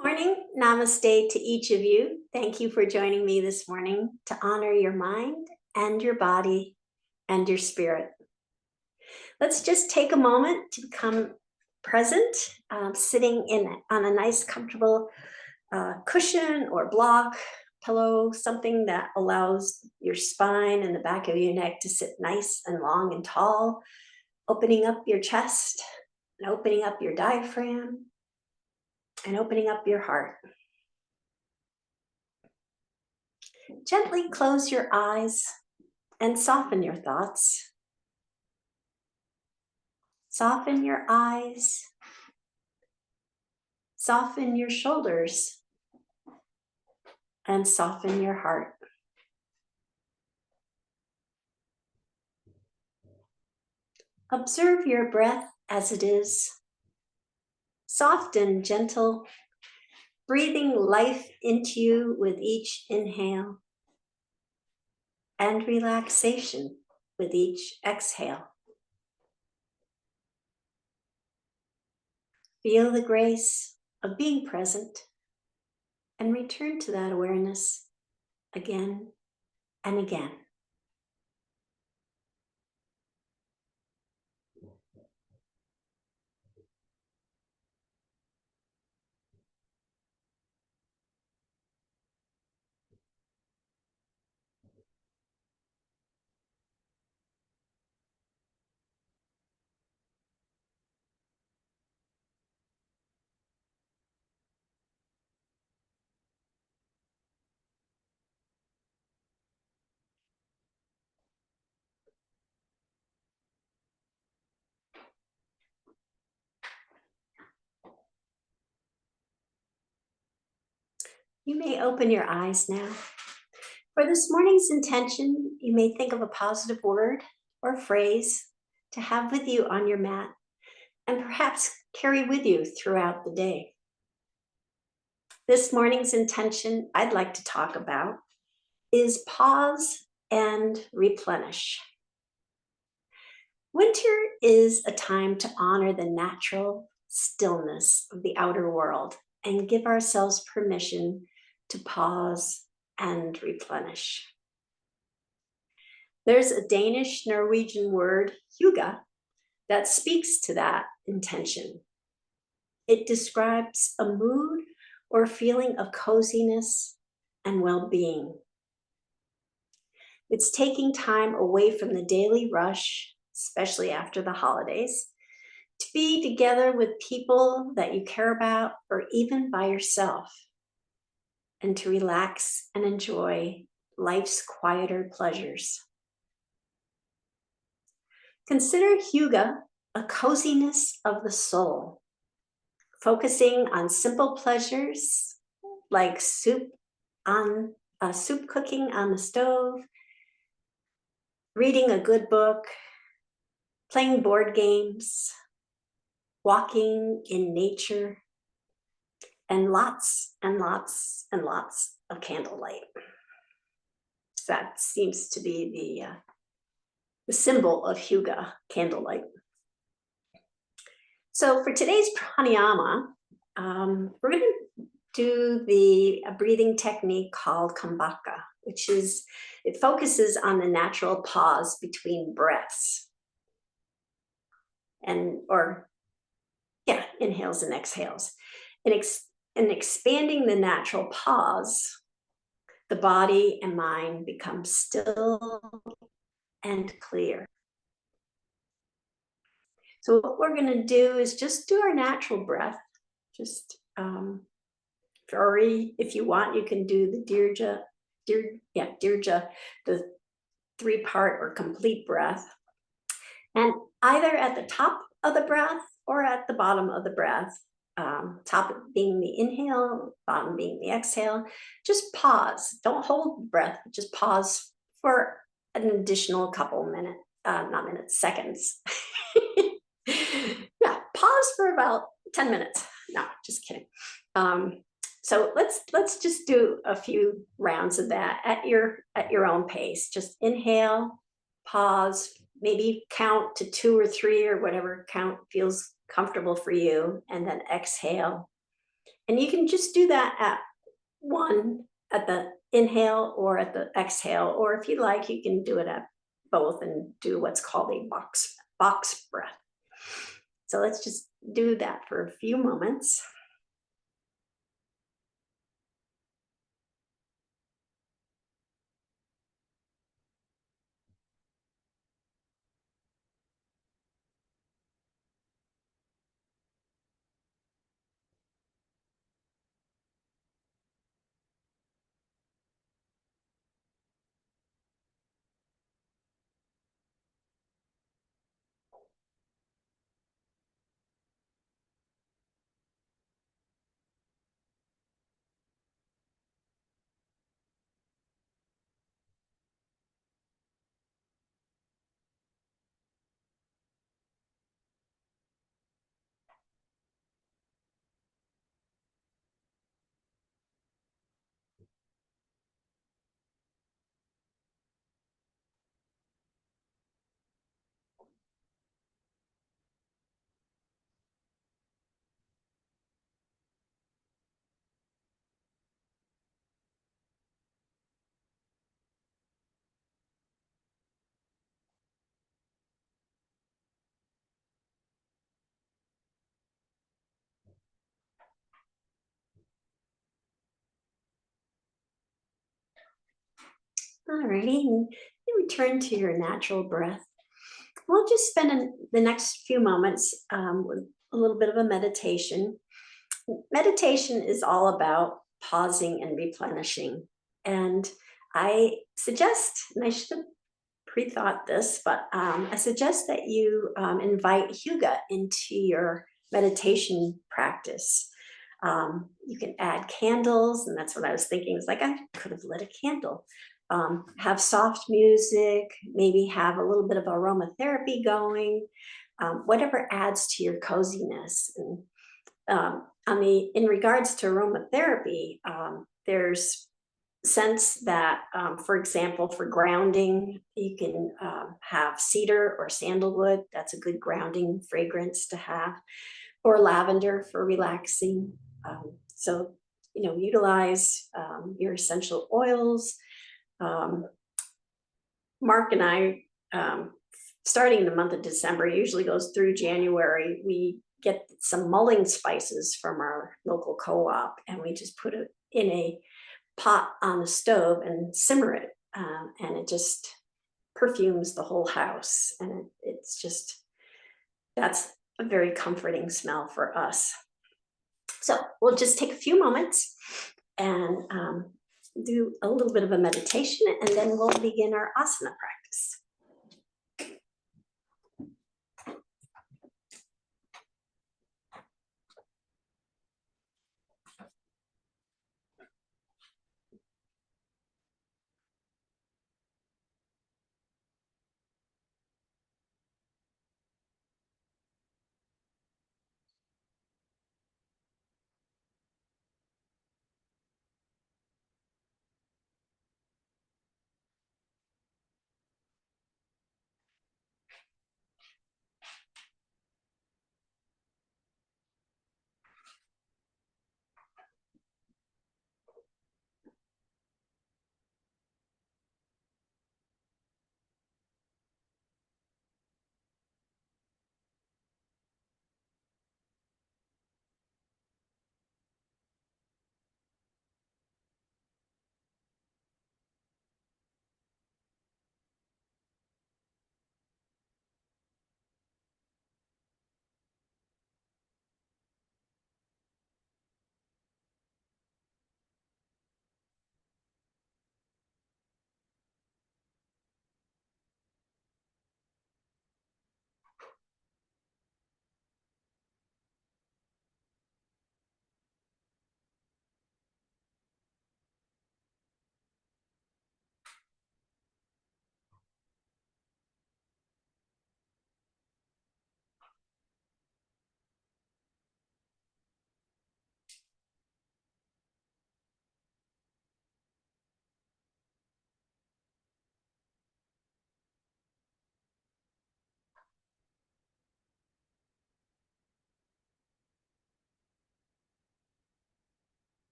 Morning. Namaste to each of you. Thank you for joining me this morning to honor your mind and your body and your spirit. Let's just take a moment to become present, sitting on a nice, comfortable cushion or block, pillow, something that allows your spine and the back of your neck to sit nice and long and tall, opening up your chest and opening up your diaphragm and opening up your heart. Gently close your eyes and soften your thoughts. Soften your eyes. Soften your shoulders. And soften your heart. Observe your breath as it is. Soft and gentle, breathing life into you with each inhale and relaxation with each exhale. Feel the grace of being present and return to that awareness again and again. You may open your eyes now. For this morning's intention, you may think of a positive word or phrase to have with you on your mat and perhaps carry with you throughout the day. This morning's intention I'd like to talk about is pause and replenish. Winter is a time to honor the natural stillness of the outer world and give ourselves permission to pause and replenish. There's a Danish-Norwegian word, hygge, that speaks to that intention. It describes a mood or feeling of coziness and well-being. It's taking time away from the daily rush, especially after the holidays, to be together with people that you care about or even by yourself, and to relax and enjoy life's quieter pleasures. Consider hygge a coziness of the soul, focusing on simple pleasures like soup cooking on the stove, reading a good book, playing board games, walking in nature, and lots and lots and lots of candlelight. That seems to be the symbol of hygge, candlelight. So for today's pranayama, we're going to do a breathing technique called Kumbhaka, it focuses on the natural pause between breaths, inhales and exhales. In expanding the natural pause, the body and mind become still and clear. So what we're going to do is just do our natural breath. Just if you want, you can do the dirja, the 3-part or complete breath. And either at the top of the breath or at the bottom of the breath, top being the inhale, bottom being the exhale, just pause. Don't hold the breath, just pause for an additional couple seconds. Yeah, pause for about 10 minutes. No, just kidding. So let's just do a few rounds of that at your own pace. Just inhale, pause, maybe count to 2 or 3 or whatever count feels comfortable for you, and then exhale And you can just do that at the inhale or at the exhale, or if you like, you can do it at both and do what's called a box breath. So let's just do that for a few moments. Alrighty, and you return to your natural breath. We'll just spend the next few moments with a little bit of a meditation. Meditation is all about pausing and replenishing. And I suggest, and I should have pre-thought this, but I suggest that you invite Hygge into your meditation practice. You can add candles, and that's what I was thinking. It's like I could have lit a candle. Have soft music, maybe have a little bit of aromatherapy going, whatever adds to your coziness. And in regards to aromatherapy, there's sense that, for example, for grounding, you can have cedar or sandalwood. That's a good grounding fragrance to have, or lavender for relaxing. So, utilize your essential oils. Mark and I, starting in the month of December, usually goes through January, we get some mulling spices from our local co-op, and we just put it in a pot on the stove and simmer it, and it just perfumes the whole house. And that's a very comforting smell for us. So we'll just take a few moments and do a little bit of a meditation, and then we'll begin our asana practice.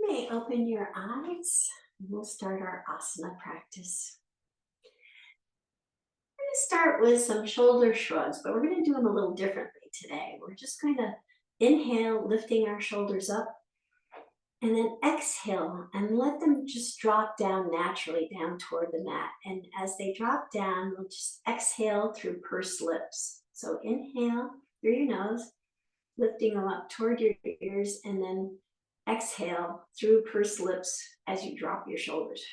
You may open your eyes and we'll start our asana practice. We're going to start with some shoulder shrugs, but we're going to do them a little differently today. We're just going to inhale, lifting our shoulders up, and then exhale and let them just drop down naturally down toward the mat. And as they drop down, we'll just exhale through pursed lips. So inhale through your nose, lifting them up toward your ears, and then exhale through pursed lips as you drop your shoulders.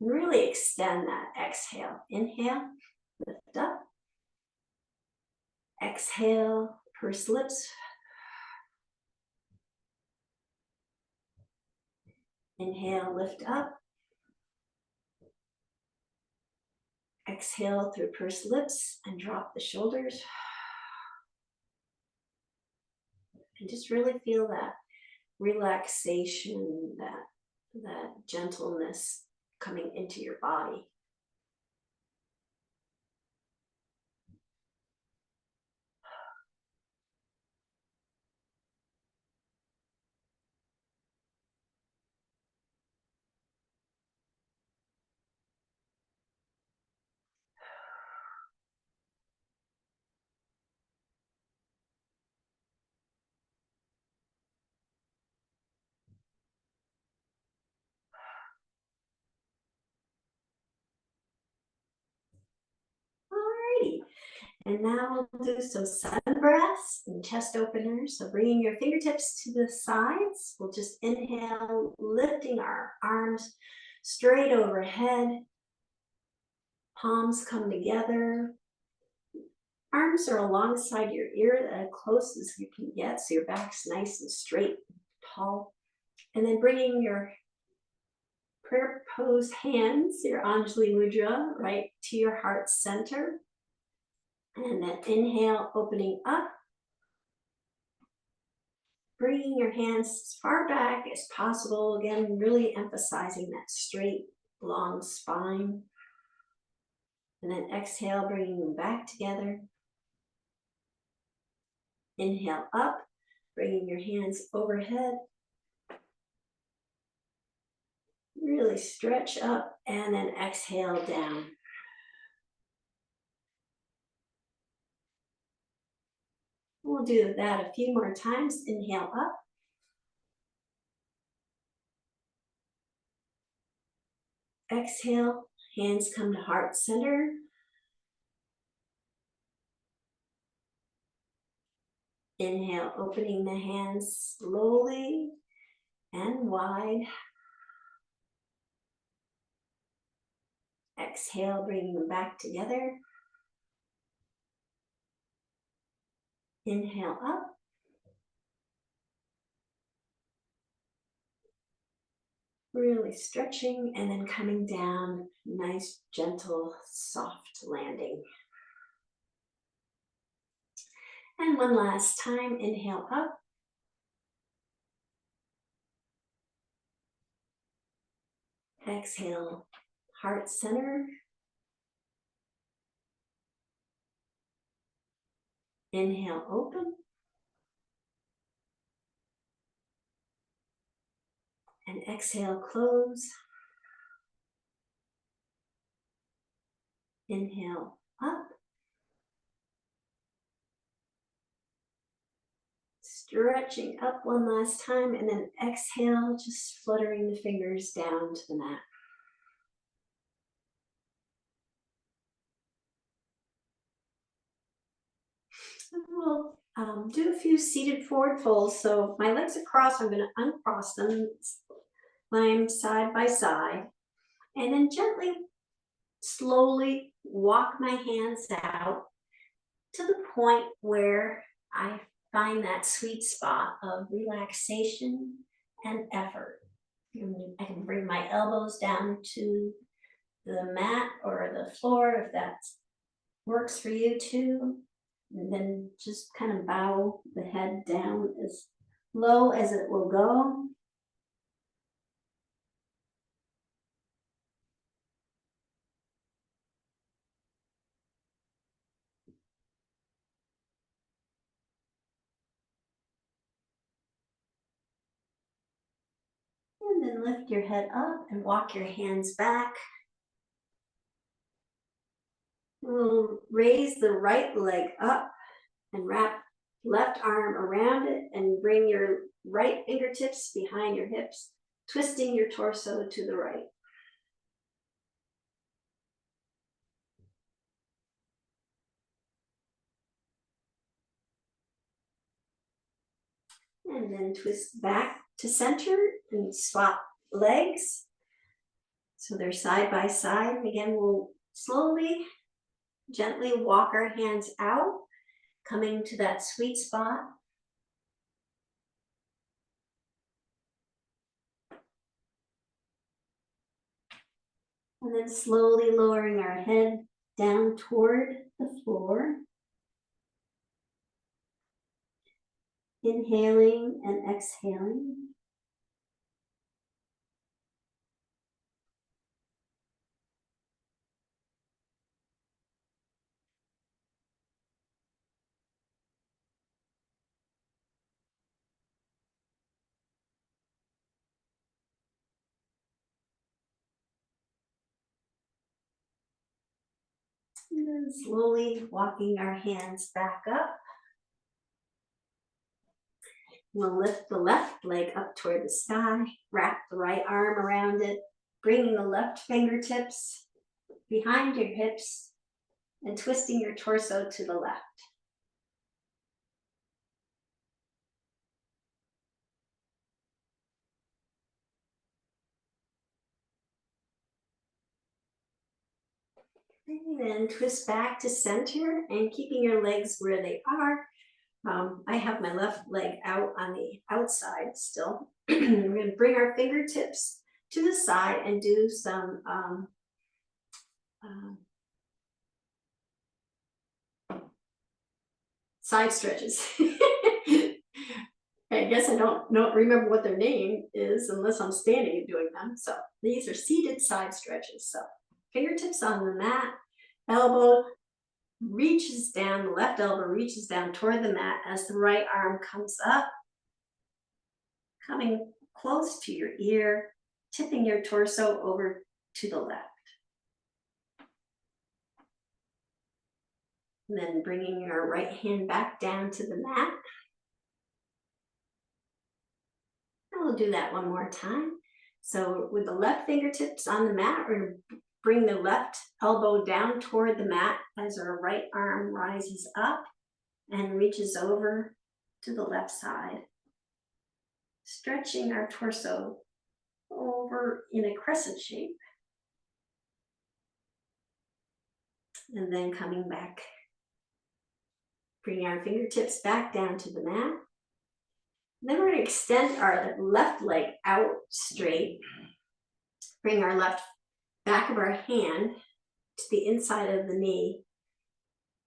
And really extend that exhale. Inhale, lift up. Exhale, pursed lips. Inhale, lift up. Exhale through pursed lips and drop the shoulders. And just really feel that relaxation, that gentleness coming into your body. Alrighty, and now we'll do some sun breaths and chest openers. So bringing your fingertips to the sides, we'll just inhale, lifting our arms straight overhead. Palms come together. Arms are alongside your ear, as close as you can get, so your back's nice and straight, tall. And then bringing your prayer pose hands, your Anjali Mudra, right to your heart center. And then inhale, opening up. Bringing your hands as far back as possible. Again, really emphasizing that straight, long spine. And then exhale, bringing them back together. Inhale up, bringing your hands overhead. Really stretch up and then exhale down. We'll do that a few more times. Inhale up. Exhale, hands come to heart center. Inhale, opening the hands slowly and wide. Exhale, bringing them back together. Inhale up. Really stretching and then coming down, nice, gentle, soft landing. And one last time, inhale up. Exhale, heart center. Inhale, open. And exhale, close. Inhale, up. Stretching up one last time, and then exhale, just fluttering the fingers down to the mat. We'll do a few seated forward folds. So my legs are crossed, I'm going to uncross them, climb side by side, and then gently, slowly walk my hands out to the point where I find that sweet spot of relaxation and effort. I can bring my elbows down to the mat or the floor if that works for you too. And then just kind of bow the head down as low as it will go. then lift your head up and walk your hands back. We'll raise the right leg up and wrap left arm around it and bring your right fingertips behind your hips, twisting your torso to the right. And then twist back to center and swap legs. So they're side by side. Again, we'll slowly, gently walk our hands out, coming to that sweet spot. And then slowly lowering our head down toward the floor. Inhaling and exhaling. And then slowly walking our hands back up. We'll lift the left leg up toward the sky, wrap the right arm around it, bringing the left fingertips behind your hips and twisting your torso to the left. And then twist back to center and keeping your legs where they are. I have my left leg out on the outside still. We're going to bring our fingertips to the side and do some side stretches. I guess I don't remember what their name is unless I'm standing and doing them. So these are seated side stretches. So fingertips on the mat, elbow reaches down, the left elbow reaches down toward the mat as the right arm comes up, coming close to your ear, tipping your torso over to the left. And then bringing your right hand back down to the mat. And we'll do that one more time. So with the left fingertips on the mat, we're going to bring the left elbow down toward the mat as our right arm rises up and reaches over to the left side, stretching our torso over in a crescent shape. And then coming back, bring our fingertips back down to the mat. Then we're going to extend our left leg out straight, bring our left back of our hand to the inside of the knee,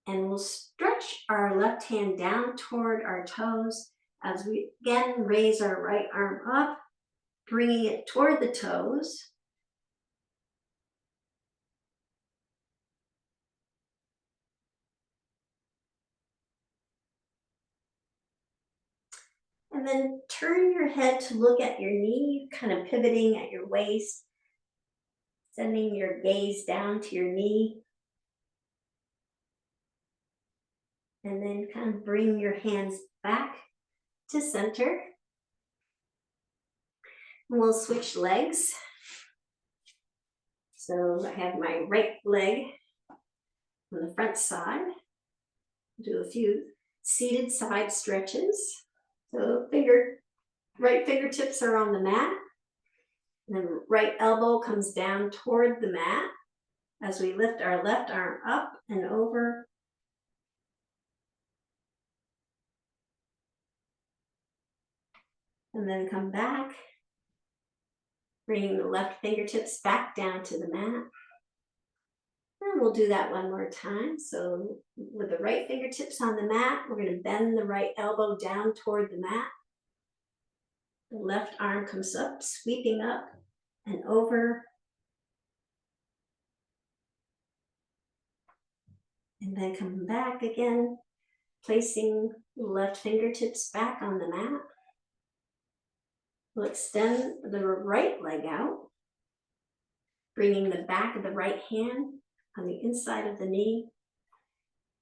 and we'll stretch our left hand down toward our toes as we again raise our right arm up, bringing it toward the toes. And then turn your head to look at your knee, kind of pivoting at your waist, sending your gaze down to your knee. And then kind of bring your hands back to center. And we'll switch legs. So I have my right leg on the front side. Do a few seated side stretches. So right fingertips are on the mat. And then right elbow comes down toward the mat as we lift our left arm up and over. And then come back, bringing the left fingertips back down to the mat. And we'll do that one more time. So with the right fingertips on the mat, we're going to bend the right elbow down toward the mat. The left arm comes up, sweeping up and over. And then come back again, placing the left fingertips back on the mat. We'll extend the right leg out, bringing the back of the right hand on the inside of the knee,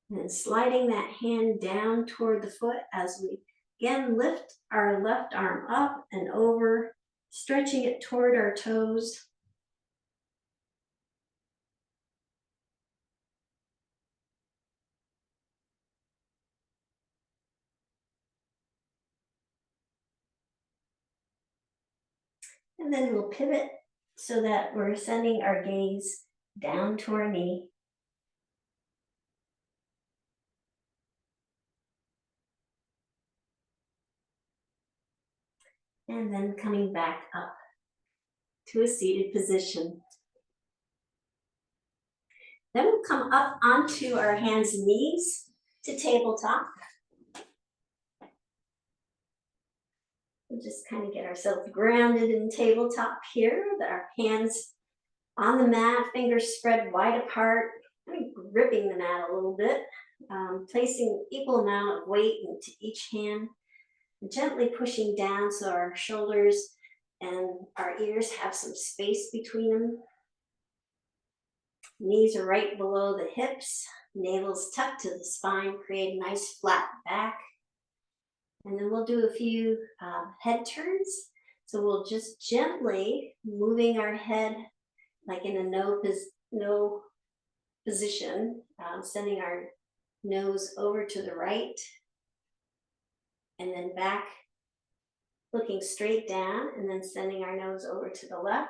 and then sliding that hand down toward the foot as we again lift our left arm up and over, stretching it toward our toes. And then we'll pivot so that we're sending our gaze down to our knee. And then coming back up to a seated position. Then we'll come up onto our hands and knees to tabletop. We'll just kind of get ourselves grounded in tabletop here, with our hands on the mat, fingers spread wide apart, gripping the mat a little bit, placing equal amount of weight into each hand, and gently pushing down so our shoulders and our ears have some space between them. Knees are right below the hips, navel's tucked to the spine, create a nice flat back. And then we'll do a few head turns. So we'll just gently moving our head like in a no position, sending our nose over to the right and then back, looking straight down, and then sending our nose over to the left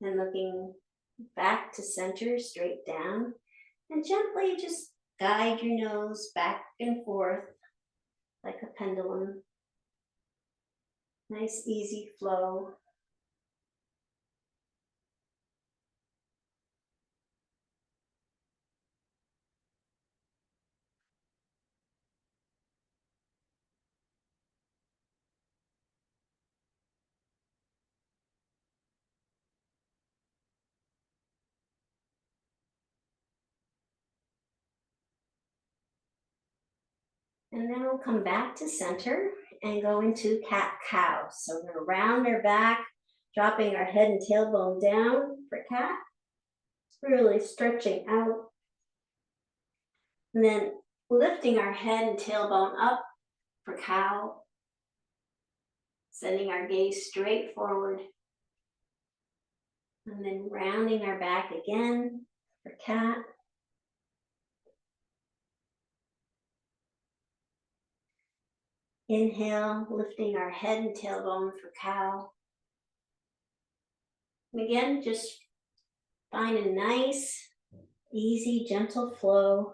and looking back to center, straight down, and gently just guide your nose back and forth like a pendulum. Nice, easy flow. And then we'll come back to center and go into cat-cow. So we're gonna round our back, dropping our head and tailbone down for cat. Really stretching out. And then lifting our head and tailbone up for cow. Sending our gaze straight forward. And then rounding our back again for cat. Inhale, lifting our head and tailbone for cow. And again, just find a nice, easy, gentle flow,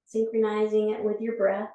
synchronizing it with your breath.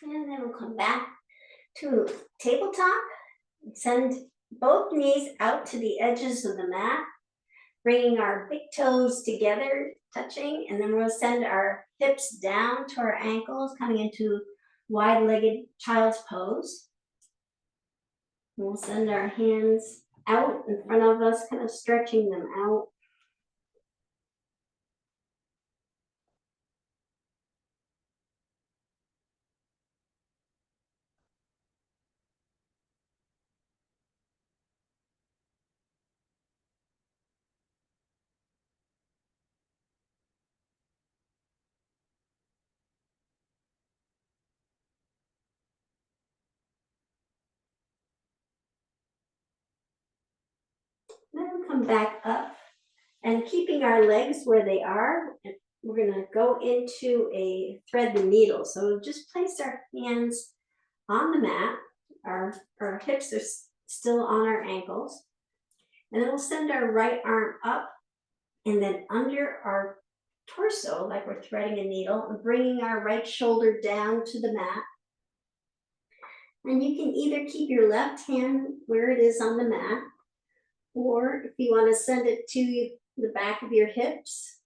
And then we'll come back to tabletop. Send both knees out to the edges of the mat, bringing our big toes together, touching, and then we'll send our hips down to our ankles, coming into wide-legged child's pose. And we'll send our hands out in front of us, kind of stretching them out. Then come back up and keeping our legs where they are, we're gonna go into a thread the needle. So just place our hands on the mat. Our hips are still on our ankles. And then we'll send our right arm up and then under our torso, like we're threading a needle, and bringing our right shoulder down to the mat. And you can either keep your left hand where it is on the mat, or if you want to send it to the back of your hips,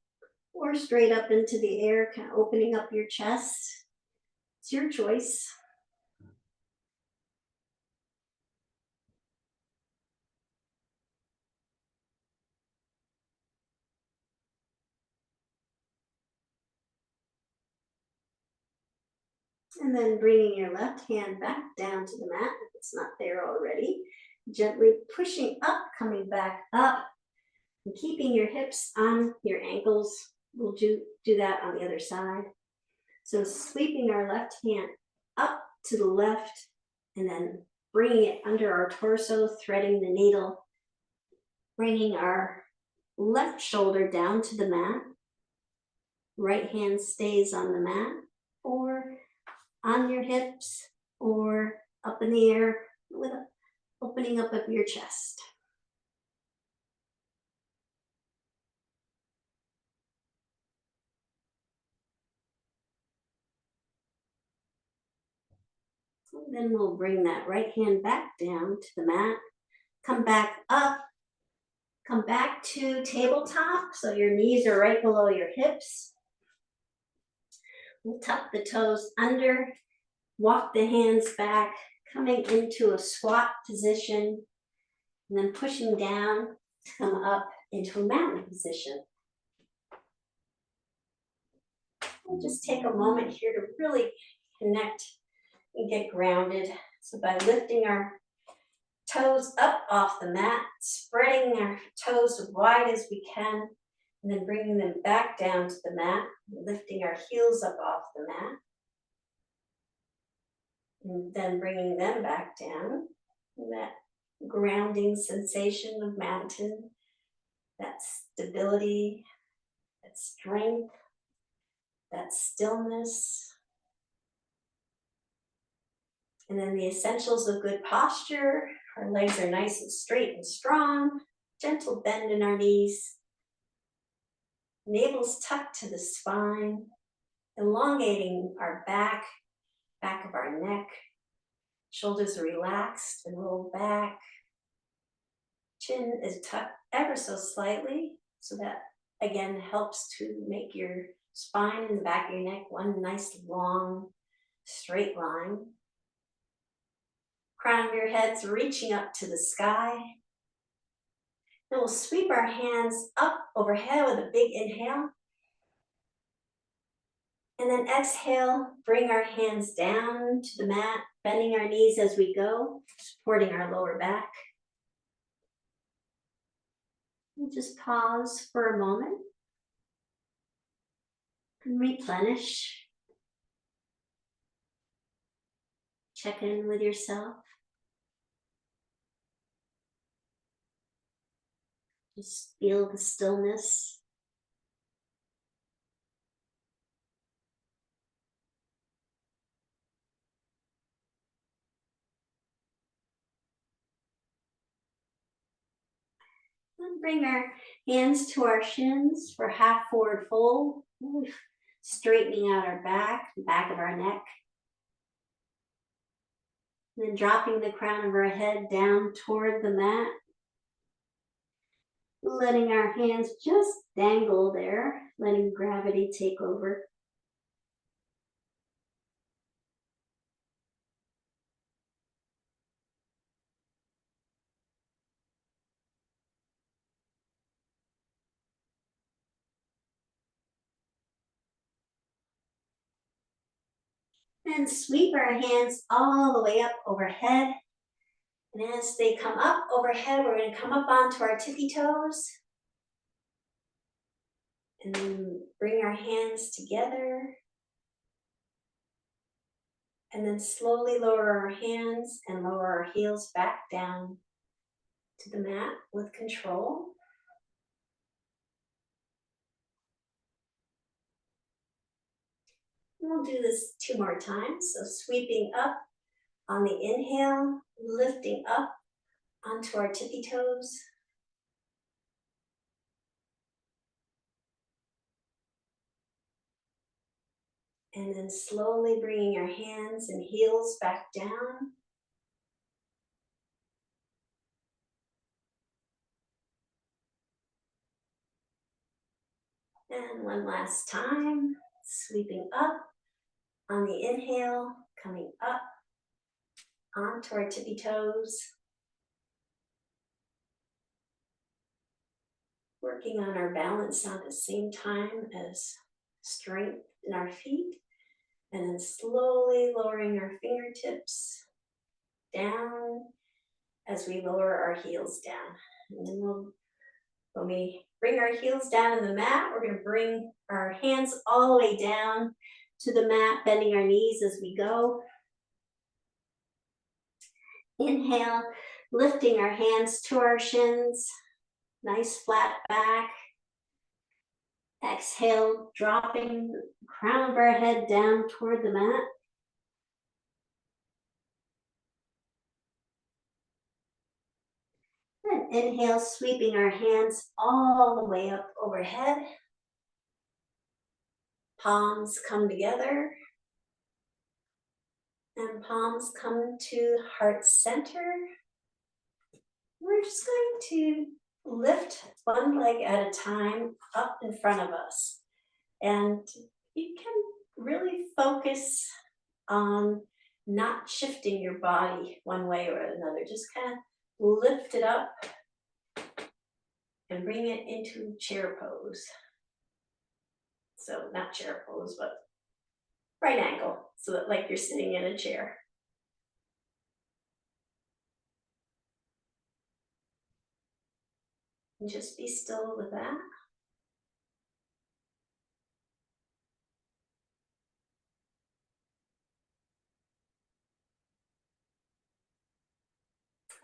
or straight up into the air, kind of opening up your chest. It's your choice. And then bringing your left hand back down to the mat, if it's not there already. Gently pushing up, coming back up, and keeping your hips on your ankles. We'll do that on the other side. So sweeping our left hand up to the left, and then bringing it under our torso, threading the needle, bringing our left shoulder down to the mat. Right hand stays on the mat, or on your hips, or up in the air with opening up of your chest. And then we'll bring that right hand back down to the mat, come back up, come back to tabletop, so your knees are right below your hips. We'll tuck the toes under, walk the hands back, coming into a squat position, and then pushing down to come up into a mountain position. We'll just take a moment here to really connect and get grounded. So by lifting our toes up off the mat, spreading our toes as wide as we can, and then bringing them back down to the mat, lifting our heels up off the mat, and then bringing them back down. And that grounding sensation of mountain, that stability, that strength, that stillness. And then the essentials of good posture. Our legs are nice and straight and strong, gentle bend in our knees, navel's tucked to the spine, elongating our back of our neck, shoulders are relaxed and roll back, chin is tucked ever so slightly, so that again helps to make your spine and the back of your neck one nice long straight line. Crown of your head's reaching up to the sky. Then we'll sweep our hands up overhead with a big inhale. And then exhale, bring our hands down to the mat, bending our knees as we go, supporting our lower back. And just pause for a moment and replenish. Check in with yourself. Just feel the stillness. And bring our hands to our shins for half forward fold, straightening out our back of our neck. And then dropping the crown of our head down toward the mat. Letting our hands just dangle there, letting gravity take over. And sweep our hands all the way up overhead. And as they come up overhead, we're going to come up onto our tippy toes. And then bring our hands together. And then slowly lower our hands and lower our heels back down to the mat with control. And we'll do this 2 more times. So sweeping up on the inhale, lifting up onto our tippy toes. And then slowly bringing our hands and heels back down. And one last time, sweeping up on the inhale, coming up onto our tippy toes. Working on our balance at the same time as strength in our feet. And then slowly lowering our fingertips down as we lower our heels down. And then when we bring our heels down on the mat, we're going to bring our hands all the way down to the mat, bending our knees as we go. Inhale, lifting our hands to our shins, nice flat back. Exhale, dropping the crown of our head down toward the mat. And inhale, sweeping our hands all the way up overhead. Palms come together. And palms come to heart center. We're just going to lift one leg at a time up in front of us. And you can really focus on not shifting your body one way or another. Just kind of lift it up and bring it into chair pose. So not chair pose, but right angle, so that like you're sitting in a chair. And just be still with that.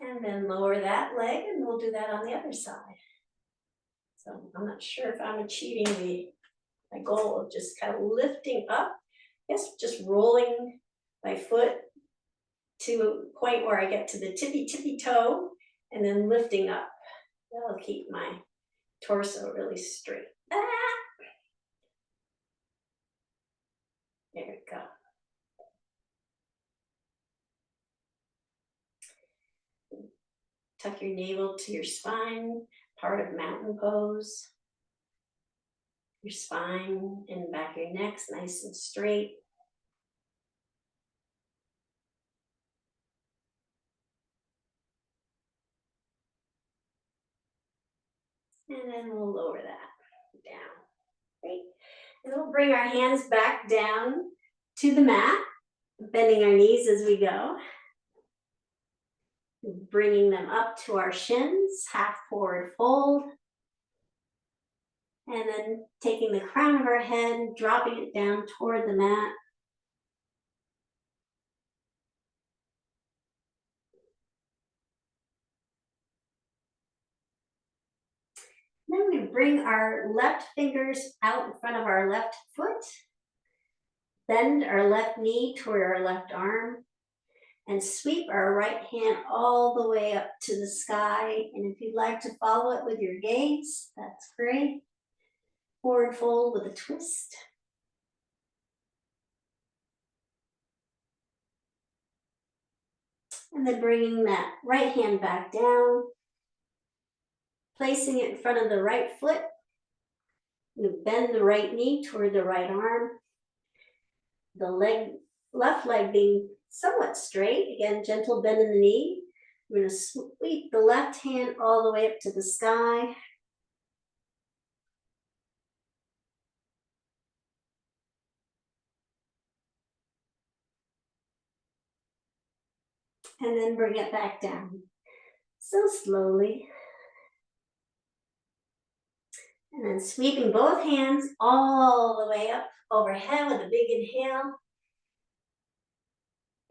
And then lower that leg, and we'll do that on the other side. So I'm not sure if I'm achieving my goal of just kind of lifting up. Yes, just rolling my foot to a point where I get to the tippy toe, and then lifting up. That'll keep my torso really straight. Ah! There we go. Tuck your navel to your spine, part of mountain pose. Your spine and back of your neck's nice and straight. And then we'll lower that down. Great. And we'll bring our hands back down to the mat, bending our knees as we go. Bringing them up to our shins, half forward fold. And then taking the crown of our head, dropping it down toward the mat. Then we bring our left fingers out in front of our left foot. Bend our left knee toward our left arm. And sweep our right hand all the way up to the sky. And if you'd like to follow it with your gaze, that's great. Forward fold with a twist. And then bringing that right hand back down. Placing it in front of the right foot. You bend the right knee toward the right arm. The left leg being somewhat straight. Again, gentle bend in the knee. We're going to sweep the left hand all the way up to the sky. And then bring it back down. So slowly. And then sweeping both hands all the way up overhead with a big inhale.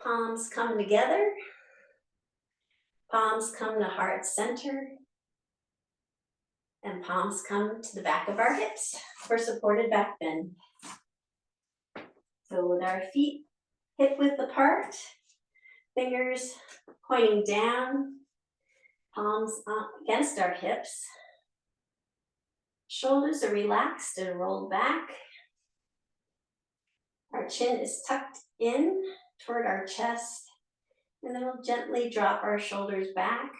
Palms come together. Palms come to heart center. And palms come to the back of our hips for supported back bend. So with our feet hip width apart, fingers pointing down, palms up against our hips. Shoulders are relaxed and rolled back. Our chin is tucked in toward our chest, and then we'll gently drop our shoulders back,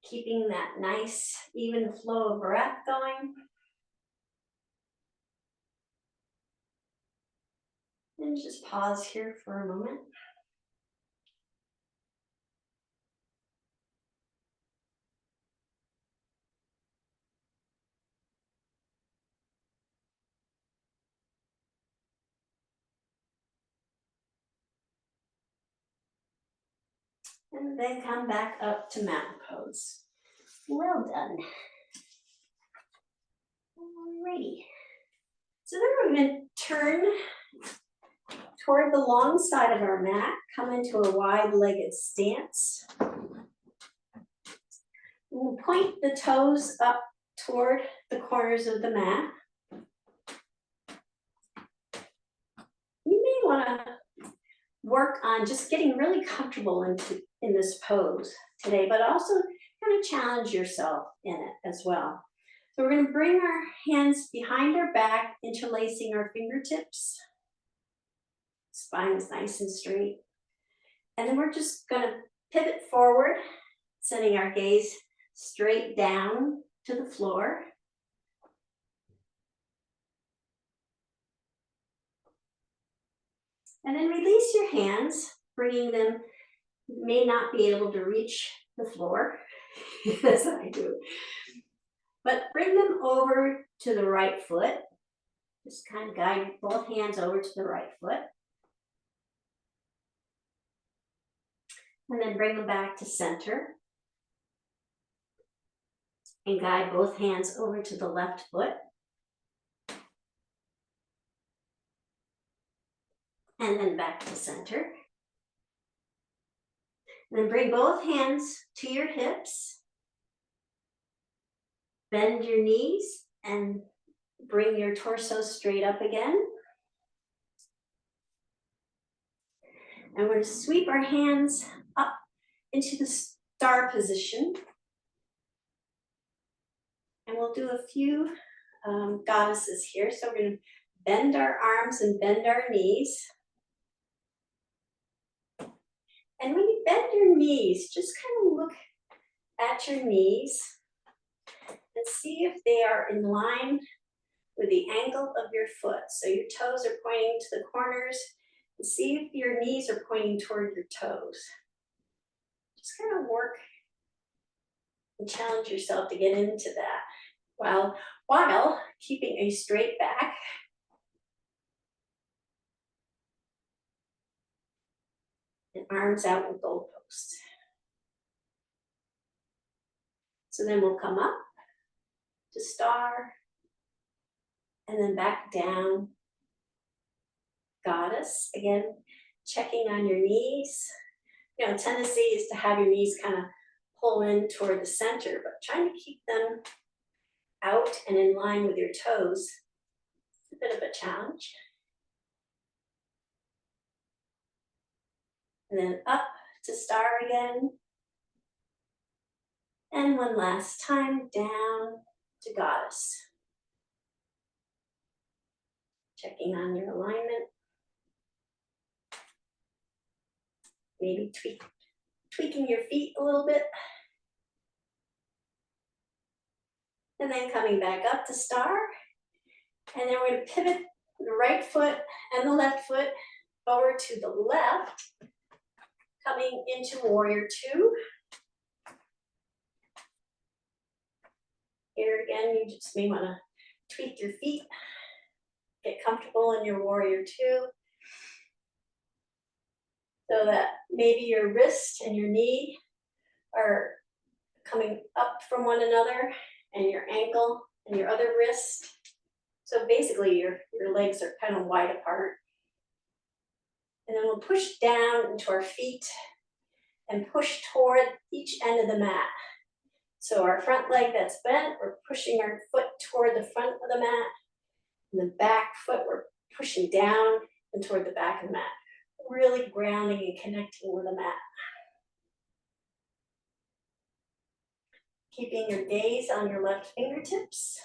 keeping that nice, even flow of breath going. And just pause here for a moment. And then come back up to mountain pose. Well done. Alrighty. So then we're going to turn toward the long side of our mat, come into a wide-legged stance. We'll point the toes up toward the corners of the mat. You may want to work on just getting really comfortable in this pose today, but also kind of challenge yourself in it as well. So we're going to bring our hands behind our back, interlacing our fingertips. Spine is nice and straight. And then we're just going to pivot forward, sending our gaze straight down to the floor. And then release your hands, bringing them, you may not be able to reach the floor, as I do, but bring them over to the right foot. Just kind of guide both hands over to the right foot. And then bring them back to center. And guide both hands over to the left foot. And then back to center. And then bring both hands to your hips. Bend your knees and bring your torso straight up again. And we're going to sweep our hands up into the star position. And we'll do a few goddesses here. So we're going to bend our arms and bend our knees. And when you bend your knees, just kind of look at your knees and see if they are in line with the angle of your foot. So your toes are pointing to the corners, and see if your knees are pointing toward your toes. Just kind of work and challenge yourself to get into that while keeping a straight back. And arms out with goalposts. So then we'll come up to star, and then back down, goddess. Again, checking on your knees. You know, tendency is to have your knees kind of pull in toward the center, but trying to keep them out and in line with your toes. It's a bit of a challenge. And then up to star again. And one last time, down to goddess. Checking on your alignment. Maybe tweaking your feet a little bit. And then coming back up to star. And then we're going to pivot the right foot and the left foot over to the left, coming into warrior two. Here again, you just may want to tweak your feet, get comfortable in your warrior two, so that maybe your wrist and your knee are coming up from one another, and your ankle and your other wrist. So basically your legs are kind of wide apart. And then we'll push down into our feet and push toward each end of the mat. So our front leg that's bent, we're pushing our foot toward the front of the mat. And the back foot, we're pushing down and toward the back of the mat. Really grounding and connecting with the mat. Keeping your gaze on your left fingertips.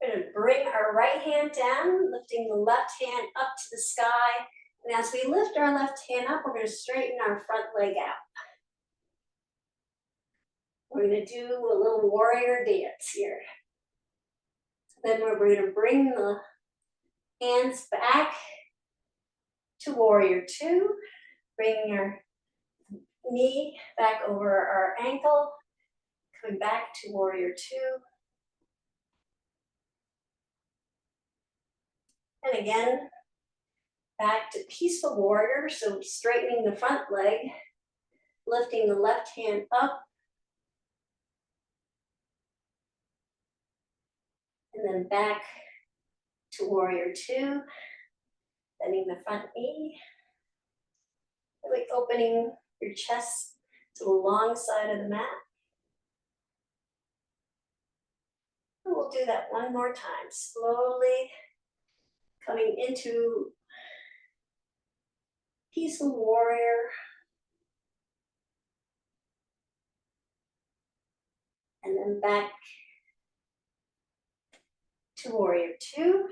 We're going to bring our right hand down, lifting the left hand up to the sky. And as we lift our left hand up, we're going to straighten our front leg out. We're going to do a little warrior dance here. Then we're going to bring the hands back to warrior two, bringing our knee back over our ankle, coming back to warrior two. And again, back to peaceful warrior. So straightening the front leg, lifting the left hand up, and then back to warrior two, bending the front knee, really opening your chest to the long side of the mat. And we'll do that one more time, slowly coming into peaceful warrior. And then back to warrior two.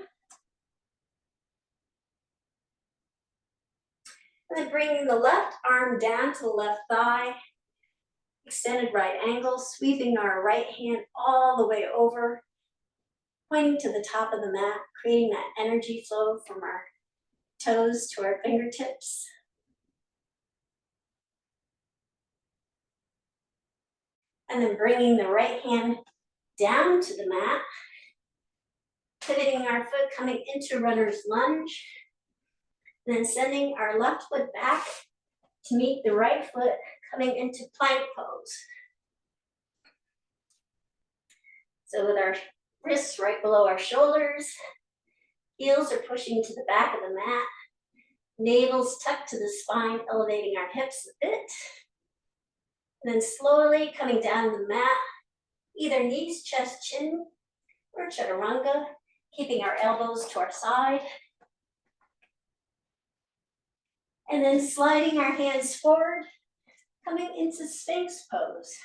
And then bringing the left arm down to the left thigh, extended right angle, sweeping our right hand all the way over, pointing to the top of the mat, creating that energy flow from our toes to our fingertips. And then bringing the right hand down to the mat, pivoting our foot, coming into runner's lunge, and then sending our left foot back to meet the right foot, coming into plank pose. So with our wrists right below our shoulders, heels are pushing to the back of the mat, navel's tucked to the spine, elevating our hips a bit. And then slowly coming down the mat, either knees, chest, chin, or chaturanga, keeping our elbows to our side. And then sliding our hands forward, coming into Sphinx pose.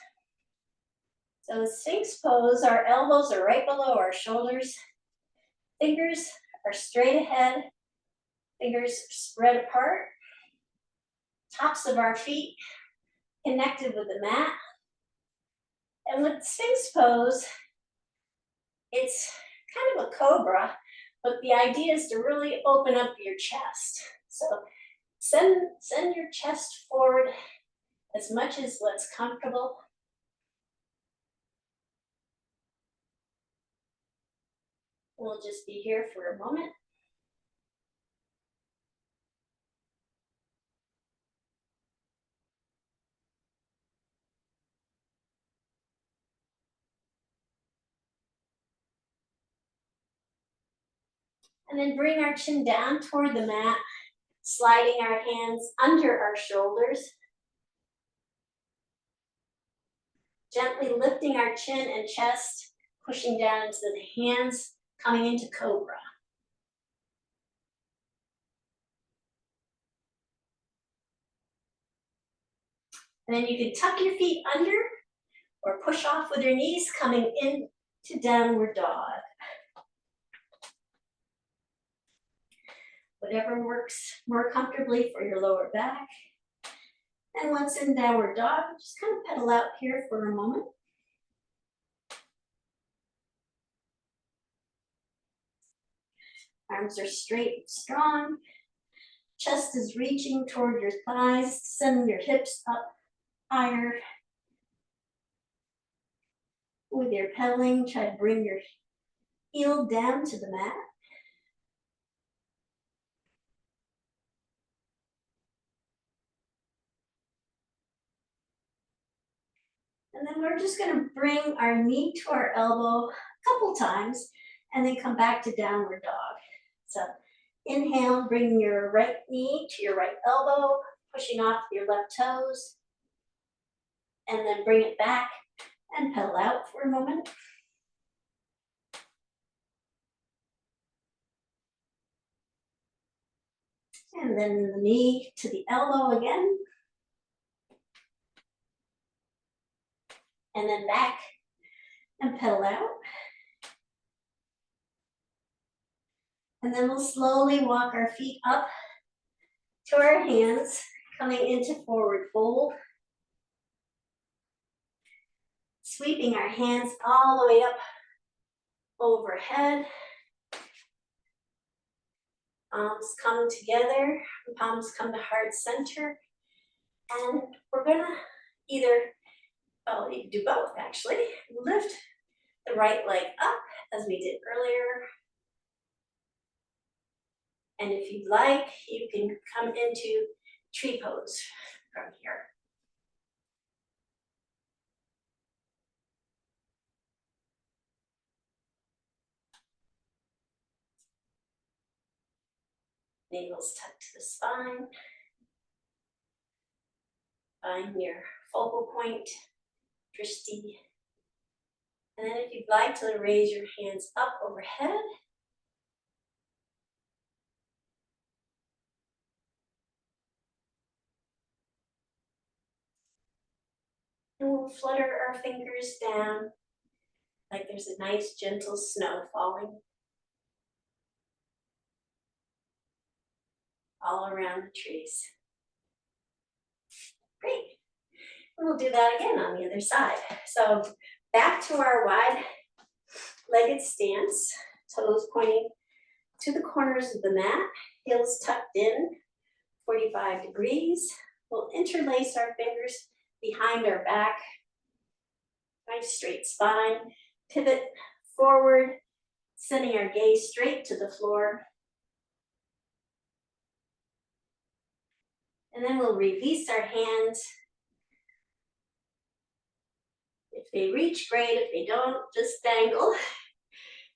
So Sphinx pose, our elbows are right below our shoulders. Fingers are straight ahead. Fingers spread apart. Tops of our feet connected with the mat. And with Sphinx pose, it's kind of a cobra, but the idea is to really open up your chest. So send your chest forward as much as what's comfortable. We'll just be here for a moment. And then bring our chin down toward the mat, sliding our hands under our shoulders. Gently lifting our chin and chest, pushing down into the hands, coming into cobra. And then you can tuck your feet under or push off with your knees, coming into downward dog. Whatever works more comfortably for your lower back. And once in downward dog, just kind of pedal out here for a moment. Arms are straight and strong. Chest is reaching toward your thighs, sending your hips up higher. With your pedaling, try to bring your heel down to the mat. And then we're just going to bring our knee to our elbow a couple times and then come back to downward dog. So inhale, bring your right knee to your right elbow, pushing off your left toes. And then bring it back and pedal out for a moment. And then the knee to the elbow again. And then back and pedal out. And then we'll slowly walk our feet up to our hands, coming into forward fold. Sweeping our hands all the way up overhead. Palms come together, palms come to heart center. And we're gonna either, well, you can do both actually. Lift the right leg up as we did earlier. And if you'd like, you can come into tree pose from here. Navel's tucked to the spine. Find your focal point, drishti. And then if you'd like to raise your hands up overhead. And we'll flutter our fingers down like there's a nice gentle snow falling all around the trees. Great. And we'll do that again on the other side. So back to our wide-legged stance, toes pointing to the corners of the mat, heels tucked in, 45 degrees. We'll interlace our fingers behind our back, nice straight spine, pivot forward, sending our gaze straight to the floor. And then we'll release our hands. If they reach, great. If they don't, just dangle.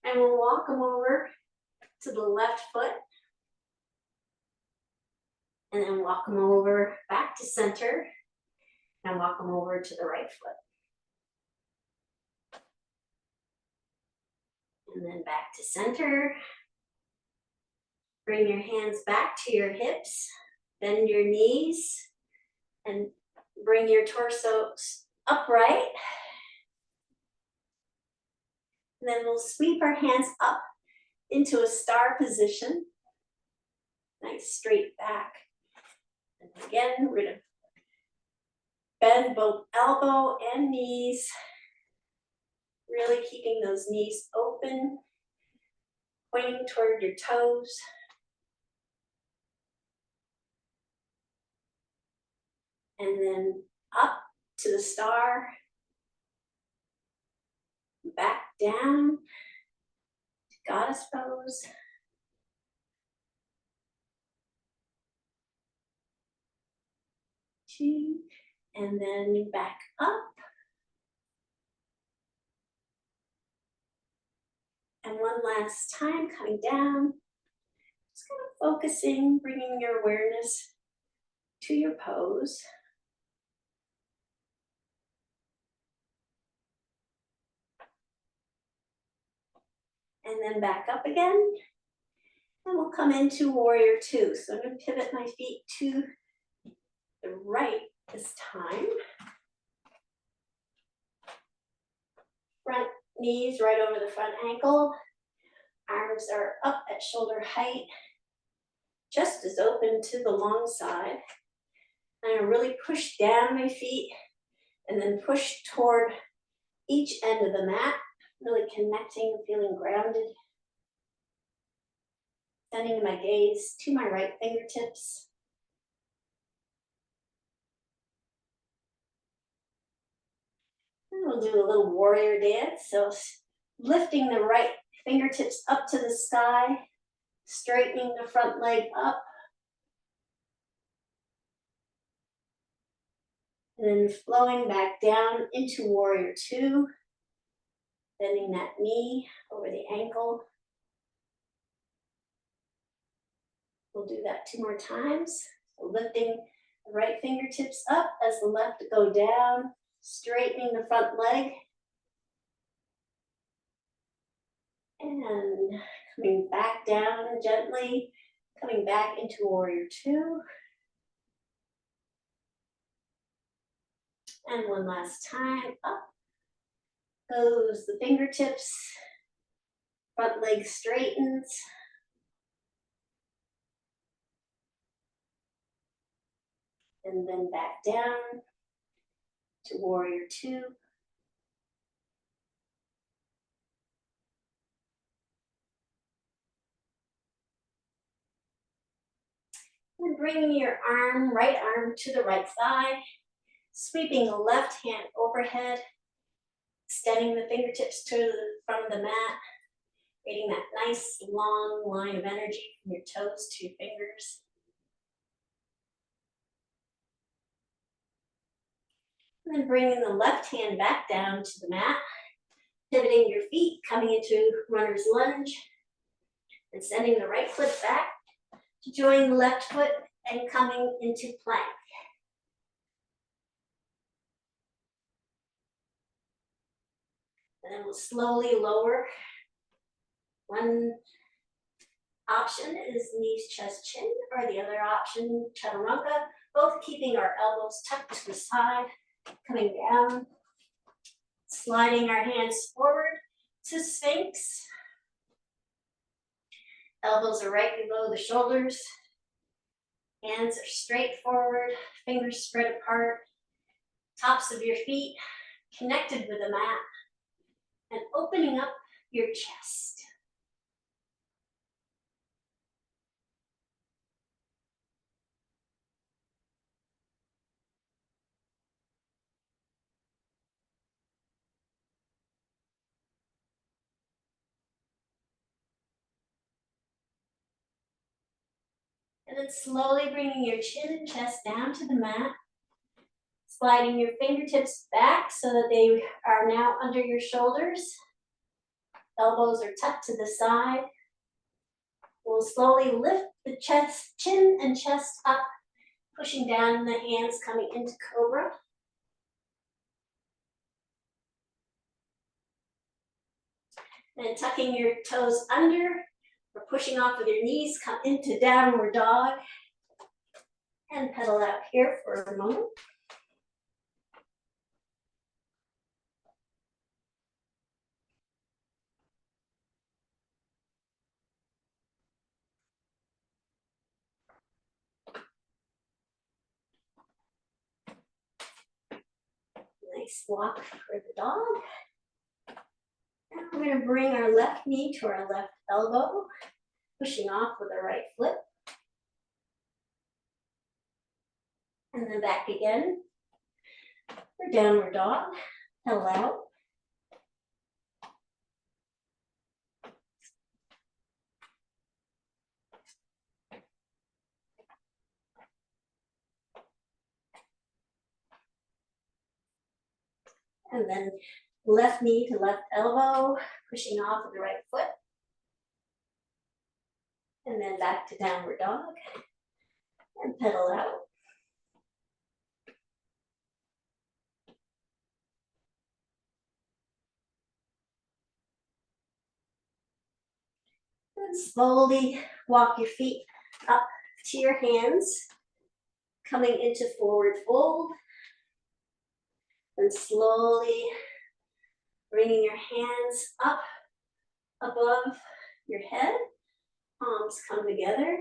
And we'll walk them over to the left foot. And then walk them over back to center. And walk them over to the right foot. And then back to center. Bring your hands back to your hips. Bend your knees. And bring your torso upright. And then we'll sweep our hands up into a star position. Nice straight back. And again, we're gonna bend both elbow and knees. Really keeping those knees open, pointing toward your toes. And then up to the star. Back down to goddess pose. Two, and then back up. And one last time, coming down. Just kind of focusing, bringing your awareness to your pose. And then back up again. And we'll come into warrior two. So I'm going to pivot my feet to the right this time. Front knees right over the front ankle. Arms are up at shoulder height. Chest is open to the long side. I'm going to really push down my feet and then push toward each end of the mat. Really connecting, feeling grounded. Sending my gaze to my right fingertips. And we'll do a little warrior dance. So lifting the right fingertips up to the sky, straightening the front leg up. And then flowing back down into warrior two. Bending that knee over the ankle. We'll do that 2 more times. So lifting the right fingertips up as the left go down, straightening the front leg. And coming back down gently, coming back into warrior two. And one last time, up goes the fingertips, front leg straightens, And then back down to warrior two. And bringing your right arm to the right thigh, sweeping the left hand overhead, extending the fingertips to the front of the mat, creating that nice long line of energy from your toes to your fingers. And then bringing the left hand back down to the mat, pivoting your feet, coming into runner's lunge, and sending the right foot back to join the left foot and coming into plank. And then we'll slowly lower. One option is knees, chest, chin, or the other option, chaturanga, both keeping our elbows tucked to the side, coming down, sliding our hands forward to Sphinx. Elbows are right below the shoulders. Hands are straight forward, fingers spread apart, tops of your feet connected with the mat, and opening up your chest. And then slowly bringing your chin and chest down to the mat, sliding your fingertips back so that they are now under your shoulders. Elbows are tucked to the side. We'll slowly lift the chest, chin and chest up, pushing down the hands coming into cobra. And tucking your toes under or pushing off with your knees, come into downward dog. And pedal out here for a moment. Nice walk for the dog. And we're going to bring our left knee to our left elbow, pushing off with our right foot. And then back again for downward dog. Pedal out. And then left knee to left elbow, pushing off with the right foot. And then back to downward dog. And pedal out. And slowly walk your feet up to your hands, coming into forward fold. And slowly bringing your hands up above your head. Palms come together.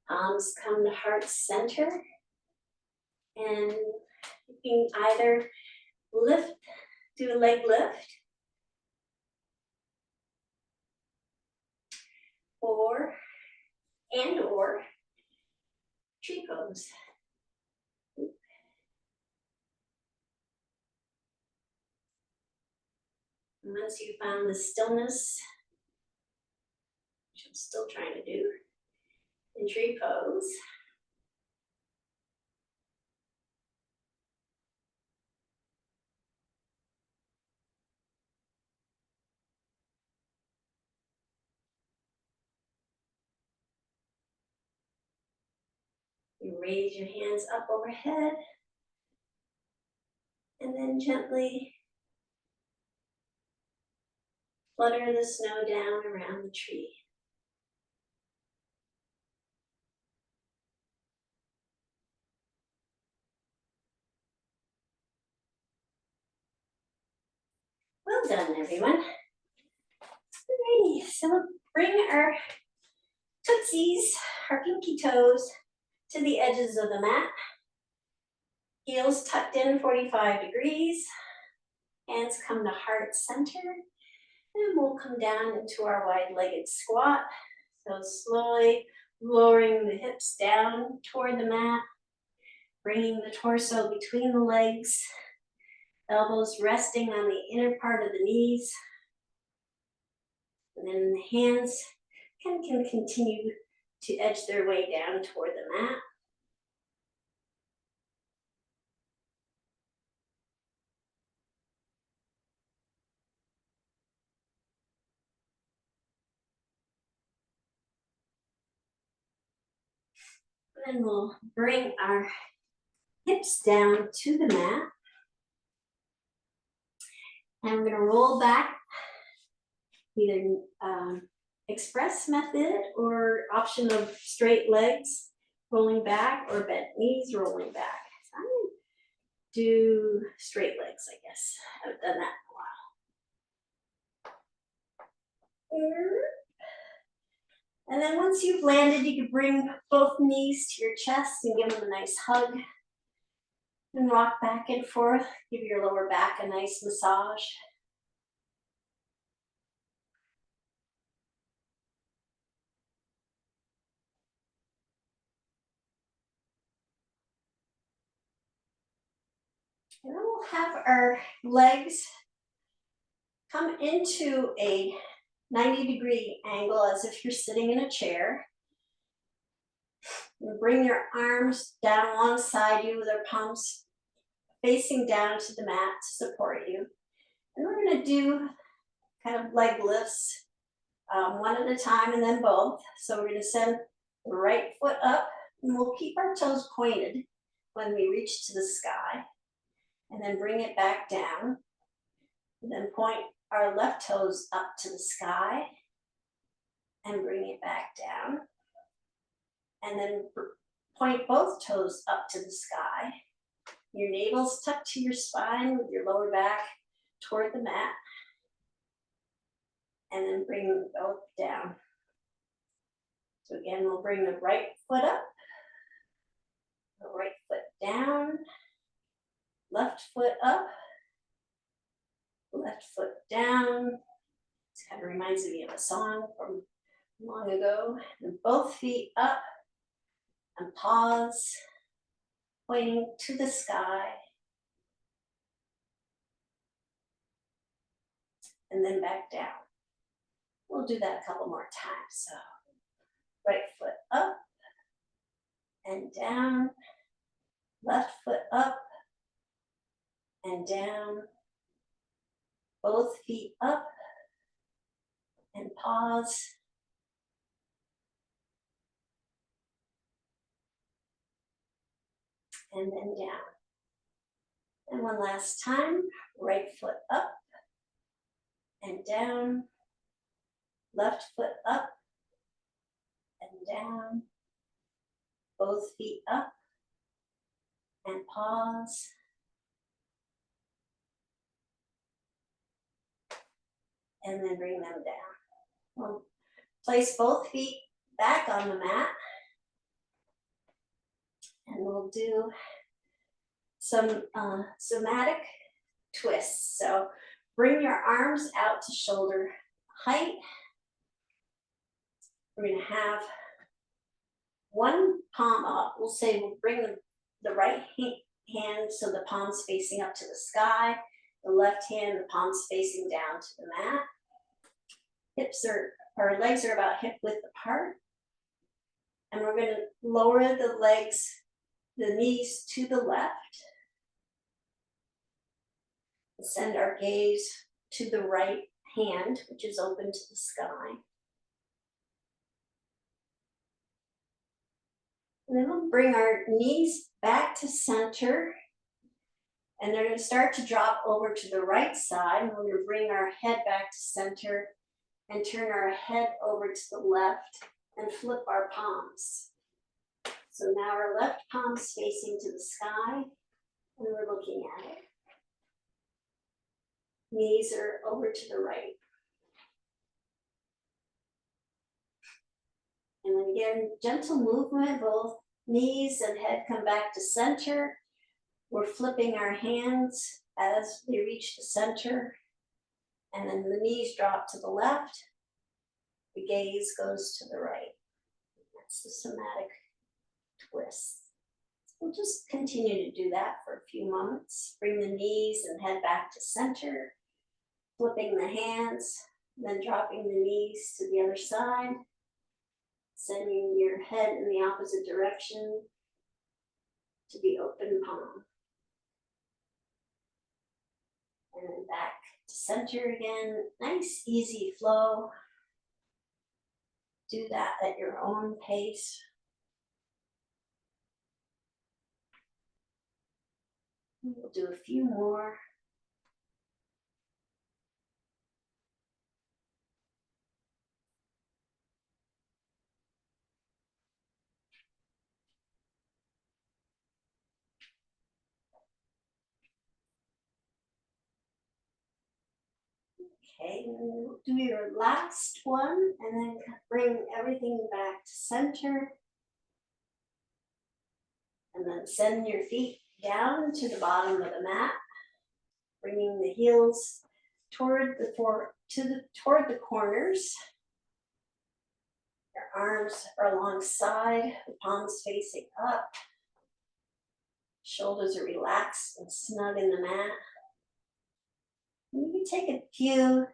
Palms come to heart center. And you can either lift, do a leg lift, or tree pose. And once you found the stillness, which I'm still trying to do, in tree pose, you raise your hands up overhead, and then gently flutter the snow down around the tree. Well done, everyone. Alrighty, so we'll bring our tootsies, our pinky toes, to the edges of the mat. Heels tucked in 45 degrees. Hands come to heart center. And we'll come down into our wide-legged squat. So slowly lowering the hips down toward the mat, bringing the torso between the legs, elbows resting on the inner part of the knees. And then the hands can continue to edge their way down toward the mat. Then we'll bring our hips down to the mat. And we're going to roll back, either express method or option of straight legs, rolling back, or bent knees, rolling back. So I'm going to do straight legs, I guess. I've done that in a while. And then once you've landed, you can bring both knees to your chest and give them a nice hug. And rock back and forth. Give your lower back a nice massage. And then we'll have our legs come into a 90-degree angle as if you're sitting in a chair. And bring your arms down alongside you with our palms facing down to the mat to support you. And we're going to do kind of leg lifts, one at a time and then both. So we're going to send the right foot up, and we'll keep our toes pointed when we reach to the sky. And then bring it back down. And then point our left toes up to the sky and bring it back down. And then point both toes up to the sky. Your navel's tucked to your spine with your lower back toward the mat. And then bring them both down. So again, we'll bring the right foot up, the right foot down, left foot up, left foot down. This kind of reminds me of a song from long ago. And both feet up and pause, pointing to the sky. And then back down. We'll do that a couple more times. So right foot up and down, left foot up and down, both feet up and pause. And then down. And one last time, right foot up and down, left foot up and down, both feet up and pause. And then bring them down. We'll place both feet back on the mat. And we'll do some somatic twists. So bring your arms out to shoulder height. We're going to have one palm up. We'll say we'll bring the right hand so the palm's facing up to the sky. The left hand, the palm's facing down to the mat. Our legs are about hip width apart. And we're going to lower the legs, the knees to the left. Send our gaze to the right hand, which is open to the sky. And then we'll bring our knees back to center. And they're going to start to drop over to the right side. And we're going to bring our head back to center and turn our head over to the left and flip our palms. So now our left palm's facing to the sky and we're looking at it. Knees are over to the right. And then again, gentle movement, both Knees and head come back to center. We're flipping our hands as we reach the center. And then the knees drop to the left. The gaze goes to the right. That's the somatic twist. We'll just continue to do that for a few moments. Bring the knees and head back to center. Flipping the hands, then dropping the knees to the other side. Sending your head in the opposite direction to the open palm. And then back to center again. Nice, easy flow. Do that at your own pace. We'll do a few more. Okay, and then we'll do your last one and then bring everything back to center. And then send your feet down to the bottom of the mat, bringing the heels toward the corners. Your arms are alongside, the palms facing up. Shoulders are relaxed and snug in the mat. And you can take a few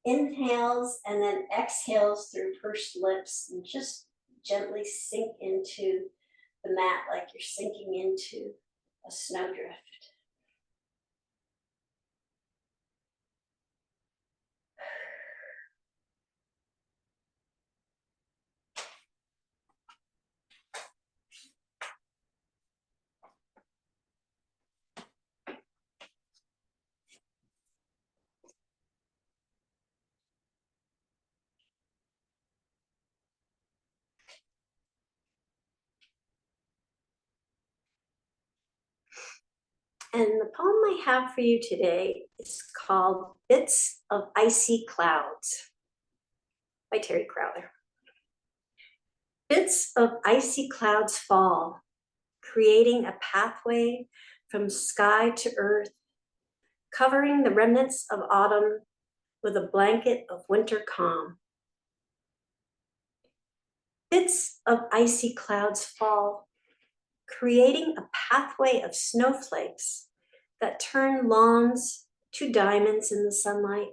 inhales and then exhales through pursed lips and just gently sink into the mat like you're sinking into a snowdrift. And the poem I have for you today is called Bits of Icy Clouds by Terri Crowther. Bits of icy clouds fall, creating a pathway from sky to earth, covering the remnants of autumn with a blanket of winter calm. Bits of icy clouds fall, creating a pathway of snowflakes that turn lawns to diamonds in the sunlight,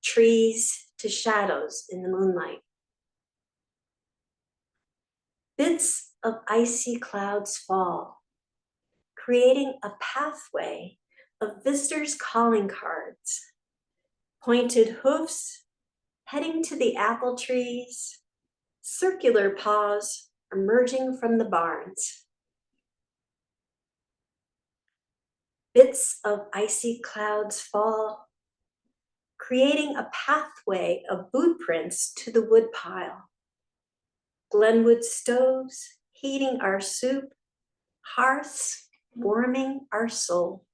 trees to shadows in the moonlight. Bits of icy clouds fall, creating a pathway of visitors' calling cards, pointed hoofs heading to the apple trees, circular paws emerging from the barns. Bits of icy clouds fall, creating a pathway of boot prints to the woodpile. Glenwood stoves heating our soup, hearths warming our soul.